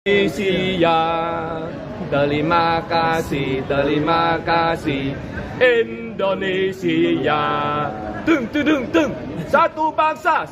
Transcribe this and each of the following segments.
Indonesia, terima kasih Indonesia. Deng, deng, deng, deng. Satu bangsa.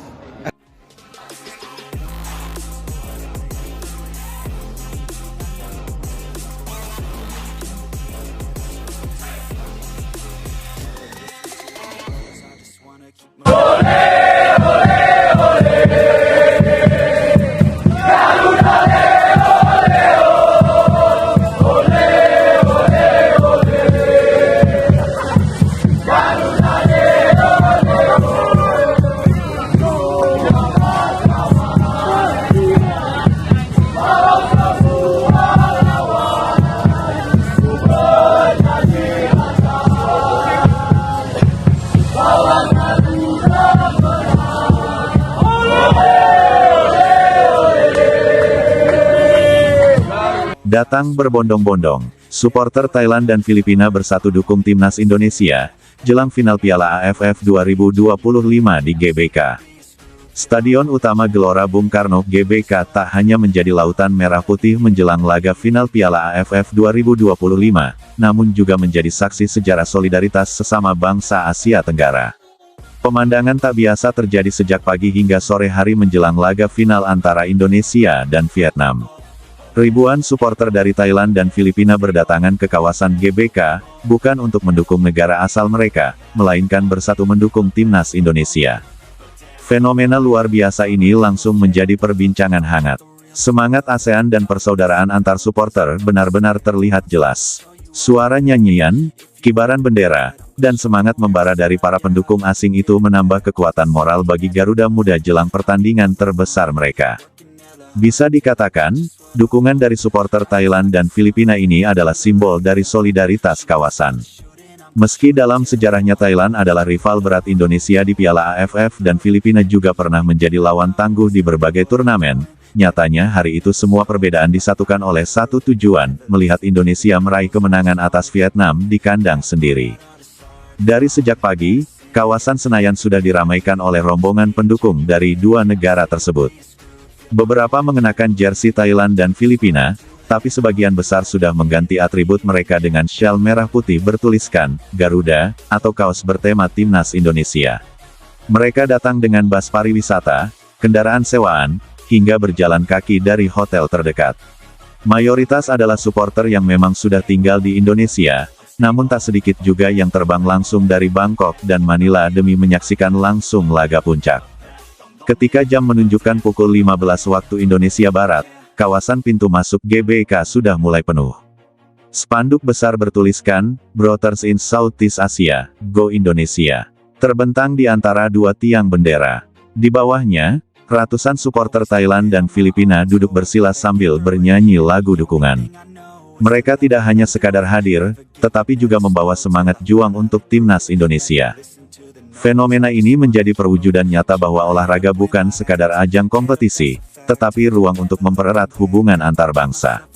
Datang berbondong-bondong, supporter Thailand dan Filipina bersatu dukung timnas Indonesia, jelang final Piala AFF 2025 di GBK. Stadion utama Gelora Bung Karno GBK tak hanya menjadi lautan merah putih menjelang laga final Piala AFF 2025, namun juga menjadi saksi sejarah solidaritas sesama bangsa Asia Tenggara. Pemandangan tak biasa terjadi sejak pagi hingga sore hari menjelang laga final antara Indonesia dan Vietnam. Ribuan supporter dari Thailand dan Filipina berdatangan ke kawasan GBK, bukan untuk mendukung negara asal mereka, melainkan bersatu mendukung timnas Indonesia. Fenomena luar biasa ini langsung menjadi perbincangan hangat. Semangat ASEAN dan persaudaraan antar supporter benar-benar terlihat jelas. Suara nyanyian, kibaran bendera, dan semangat membara dari para pendukung asing itu menambah kekuatan moral bagi Garuda Muda jelang pertandingan terbesar mereka. Bisa dikatakan, dukungan dari supporter Thailand dan Filipina ini adalah simbol dari solidaritas kawasan. Meski dalam sejarahnya Thailand adalah rival berat Indonesia di Piala AFF dan Filipina juga pernah menjadi lawan tangguh di berbagai turnamen, nyatanya hari itu semua perbedaan disatukan oleh satu tujuan, melihat Indonesia meraih kemenangan atas Vietnam di kandang sendiri. Dari sejak pagi, kawasan Senayan sudah diramaikan oleh rombongan pendukung dari dua negara tersebut. Beberapa mengenakan jersey Thailand dan Filipina, tapi sebagian besar sudah mengganti atribut mereka dengan syal merah putih bertuliskan Garuda, atau kaos bertema Timnas Indonesia. Mereka datang dengan bus pariwisata, kendaraan sewaan, hingga berjalan kaki dari hotel terdekat. Mayoritas adalah supporter yang memang sudah tinggal di Indonesia, namun tak sedikit juga yang terbang langsung dari Bangkok dan Manila demi menyaksikan langsung laga puncak. Ketika jam menunjukkan pukul 15 waktu Indonesia Barat, kawasan pintu masuk GBK sudah mulai penuh. Spanduk besar bertuliskan, Brothers in Southeast Asia, Go Indonesia, terbentang di antara dua tiang bendera. Di bawahnya, ratusan supporter Thailand dan Filipina duduk bersila sambil bernyanyi lagu dukungan. Mereka tidak hanya sekadar hadir, tetapi juga membawa semangat juang untuk timnas Indonesia. Fenomena ini menjadi perwujudan nyata bahwa olahraga bukan sekadar ajang kompetisi, tetapi ruang untuk mempererat hubungan antar bangsa.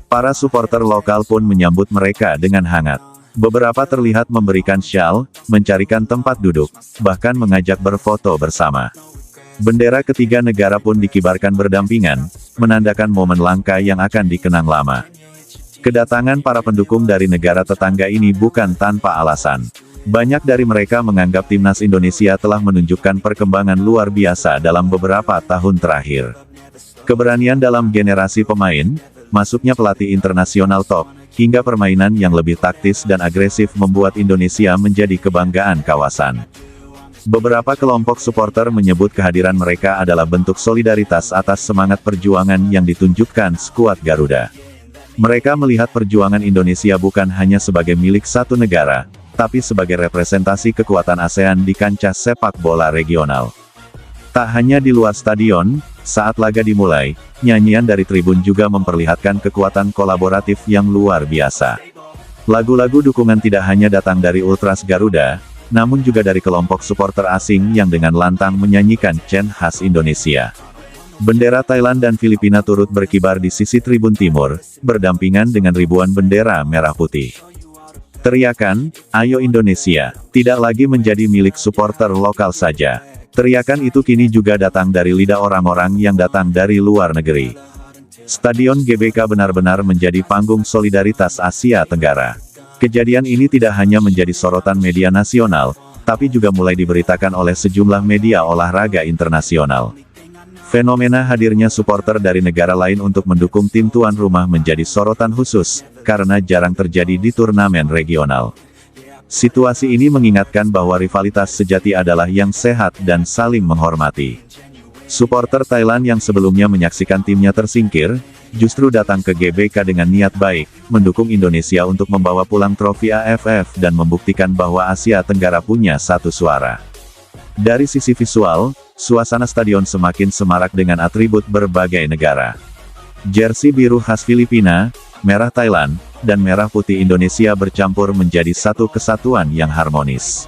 Para supporter lokal pun menyambut mereka dengan hangat. Beberapa terlihat memberikan syal, mencarikan tempat duduk, bahkan mengajak berfoto bersama. Bendera ketiga negara pun dikibarkan berdampingan, menandakan momen langka yang akan dikenang lama. Kedatangan para pendukung dari negara tetangga ini bukan tanpa alasan. Banyak dari mereka menganggap timnas Indonesia telah menunjukkan perkembangan luar biasa dalam beberapa tahun terakhir. Keberanian dalam generasi pemain, masuknya pelatih internasional top, hingga permainan yang lebih taktis dan agresif membuat Indonesia menjadi kebanggaan kawasan. Beberapa kelompok supporter menyebut kehadiran mereka adalah bentuk solidaritas atas semangat perjuangan yang ditunjukkan skuad Garuda. Mereka melihat perjuangan Indonesia bukan hanya sebagai milik satu negara, tapi sebagai representasi kekuatan ASEAN di kancah sepak bola regional. Tak hanya di luar stadion, saat laga dimulai, nyanyian dari tribun juga memperlihatkan kekuatan kolaboratif yang luar biasa. Lagu-lagu dukungan tidak hanya datang dari Ultras Garuda, namun juga dari kelompok supporter asing yang dengan lantang menyanyikan chant khas Indonesia. Bendera Thailand dan Filipina turut berkibar di sisi tribun timur, berdampingan dengan ribuan bendera merah putih. Teriakan, "Ayo Indonesia," tidak lagi menjadi milik supporter lokal saja. Teriakan itu kini juga datang dari lidah orang-orang yang datang dari luar negeri. Stadion GBK benar-benar menjadi panggung solidaritas Asia Tenggara. Kejadian ini tidak hanya menjadi sorotan media nasional, tapi juga mulai diberitakan oleh sejumlah media olahraga internasional. Fenomena hadirnya supporter dari negara lain untuk mendukung tim tuan rumah menjadi sorotan khusus, karena jarang terjadi di turnamen regional. Situasi ini mengingatkan bahwa rivalitas sejati adalah yang sehat dan saling menghormati. Supporter Thailand yang sebelumnya menyaksikan timnya tersingkir, justru datang ke GBK dengan niat baik, mendukung Indonesia untuk membawa pulang trofi AFF dan membuktikan bahwa Asia Tenggara punya satu suara. Dari sisi visual, suasana stadion semakin semarak dengan atribut berbagai negara. Jersey biru khas Filipina, merah Thailand, dan merah putih Indonesia bercampur menjadi satu kesatuan yang harmonis.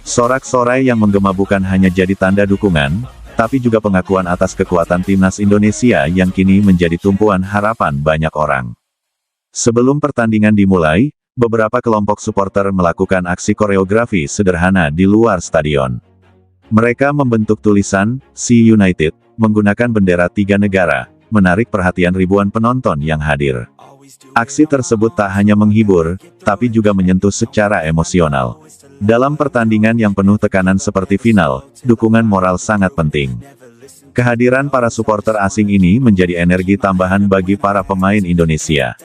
Sorak-sorai yang menggema bukan hanya jadi tanda dukungan, tapi juga pengakuan atas kekuatan timnas Indonesia yang kini menjadi tumpuan harapan banyak orang. Sebelum pertandingan dimulai, beberapa kelompok supporter melakukan aksi koreografi sederhana di luar stadion. Mereka membentuk tulisan, "See United", menggunakan bendera 3 negara, menarik perhatian ribuan penonton yang hadir. Aksi tersebut tak hanya menghibur, tapi juga menyentuh secara emosional. Dalam pertandingan yang penuh tekanan seperti final, dukungan moral sangat penting. Kehadiran para supporter asing ini menjadi energi tambahan bagi para pemain Indonesia.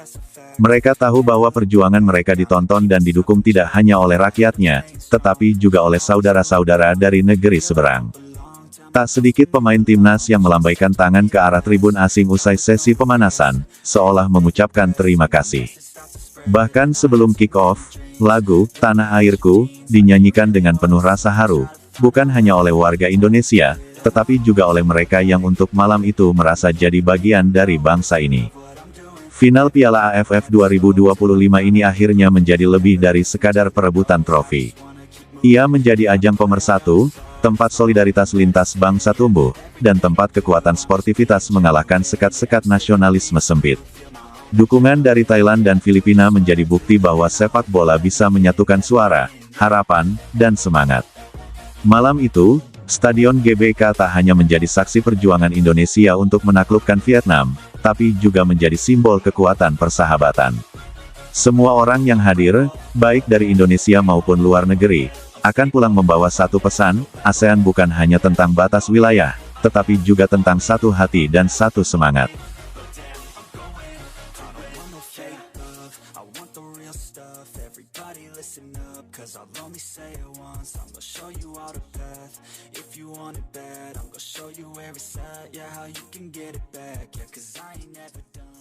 Mereka tahu bahwa perjuangan mereka ditonton dan didukung tidak hanya oleh rakyatnya, tetapi juga oleh saudara-saudara dari negeri seberang. Tak sedikit pemain timnas yang melambaikan tangan ke arah tribun asing usai sesi pemanasan, seolah mengucapkan terima kasih. Bahkan sebelum kick-off, lagu "Tanah Airku" dinyanyikan dengan penuh rasa haru, bukan hanya oleh warga Indonesia, tetapi juga oleh mereka yang untuk malam itu merasa jadi bagian dari bangsa ini. Final Piala AFF 2025 ini akhirnya menjadi lebih dari sekadar perebutan trofi. Ia menjadi ajang pemersatu, tempat solidaritas lintas bangsa tumbuh, dan tempat kekuatan sportivitas mengalahkan sekat-sekat nasionalisme sempit. Dukungan dari Thailand dan Filipina menjadi bukti bahwa sepak bola bisa menyatukan suara, harapan, dan semangat. Malam itu, Stadion GBK tak hanya menjadi saksi perjuangan Indonesia untuk menaklukkan Vietnam, tapi juga menjadi simbol kekuatan persahabatan. Semua orang yang hadir, baik dari Indonesia maupun luar negeri, akan pulang membawa satu pesan, ASEAN bukan hanya tentang batas wilayah, tetapi juga tentang satu hati dan satu semangat. If you want it bad, I'm gonna show you where it's at. Yeah, how you can get it back. Yeah, 'cause I ain't never done.